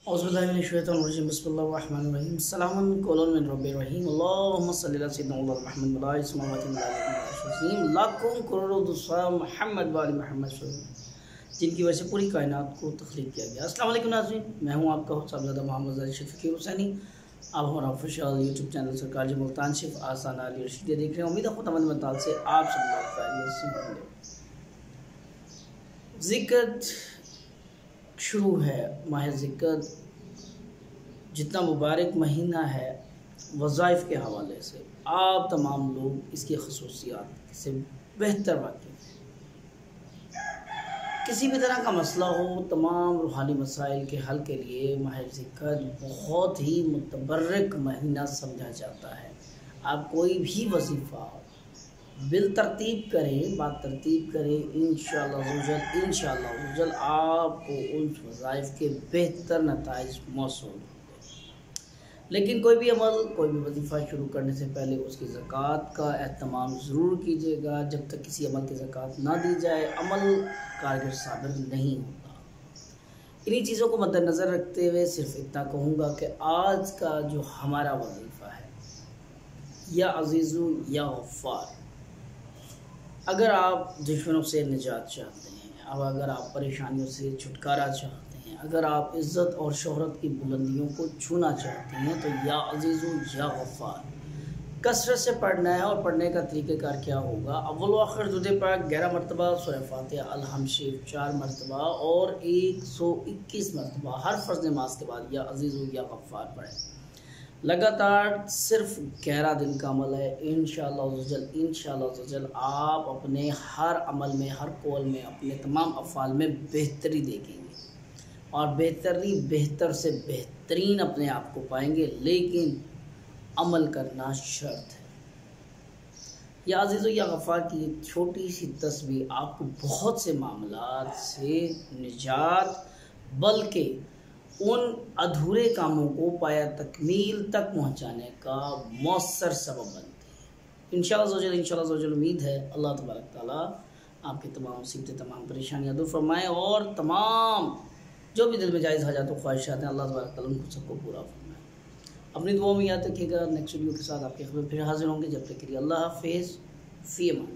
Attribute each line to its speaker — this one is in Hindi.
Speaker 1: औज़ुबिल्लाहि बिस्मिल्लाहिर्रहमानिर्रहीम सलामुन कौलन मिन रब्बिर रहीम अल्लाहुम्मा सल्लि अला सय्यिदिना मुहम्मद व अला समावातिन लाखों करोड़ों दुआ मोहम्मद व आले मोहम्मद जिनकी वजह से पूरी कायनात को तख्लीक किया गया। अस्सलाम वालेकुम नाज़रीन, मैं हूँ आपका साहबजादा मोहम्मद शफीक हुसैनी। आप हमारा ऑफिशियल यूट्यूब चैनल सरकार जी मुल्तान शिफ आसान अली रशीद देख रहे हैं। उम्मीद है खुदावंद मताल से आप सब लोग खैरियत से होंगे। ज़िक्र शुरू है, माह ज़िक्र जितना मुबारक महीना है, वज़ाइफ के हवाले से आप तमाम लोग इसकी खसूसियात से बेहतर वाकिफ़ हैं। किसी भी तरह का मसला हो, तमाम रूहानी मसाइल के हल के लिए माह ज़िक्र बहुत ही मुतबर्रक महीना समझा जाता है। आप कोई भी वजीफ़ा बिल तरतीब करें, बात तरतीब करें, इंशाअल्लाह आपको उन वज़ाइफ के बेहतर नताइज मौसूल होंगे। लेकिन कोई भी अमल, कोई भी वजीफ़ा शुरू करने से पहले उसकी ज़कात का एहतमाम ज़रूर कीजिएगा। जब तक किसी अमल की ज़कात ना दी जाए, अमल कारगर साबित नहीं होता। इन्हीं चीज़ों को मद्देनज़र रखते हुए सिर्फ इतना कहूँगा कि आज का जो हमारा वजीफ़ा है, या अज़ीज़ु या गफ़्फ़ार, अगर आप दुश्मनों से निजात चाहते हैं, अब अगर आप परेशानियों से छुटकारा चाहते हैं, अगर आप इज़्ज़त और शोहरत की बुलंदियों को छूना चाहते हैं, तो या अज़ीज़ु या गफ़्फ़ार कसरत से पढ़ना है। और पढ़ने का तरीक़ेकार क्या होगा? अव्वल व आखिर दुरूद पाक 11 मरतबा, सूरह फातिहा, अल-हम्द शरीफ 4 मरतबा और 121 मरतबा हर फ़र्ज़ नमाज के बाद या अज़ीज़ु या गफ़्फ़ार पढ़ें। लगातार सिर्फ 11 दिन का अमल है। इंशाअल्लाह आप अपने हर अमल में, हर कौल में, अपने तमाम अफ़ाल में बेहतरी देखेंगे और बेहतर से बेहतरीन अपने आप को पाएंगे। लेकिन अमल करना शर्त है। या अज़ीज़ो या गफ़्फ़ार की एक छोटी सी तस्बीह आपको बहुत से मामलात से निजात, बल्कि उन अधूरे कामों को पाया तकमील तक पहुँचाने का मौसर सबब बनती है। इंशाअल्लाह उम्मीद है अल्लाह तबारक ताला आपकी तमाम मुसीबतें, तमाम परेशानियाँ दूर फरमाएँ और तमाम जो भी दिल में जायज़ हाजात और ख्वाहिशात हैं, अल्लाह तबारक ताला उनको सबको पूरा फरमाए। अपनी दुआ में याद रखिएगा। नेक्स्ट वीडियो के साथ आपके खबर फिर हाजिर होंगे। जब तक के लिए अल्लाह हाफ़िज़, फ़ी अमान।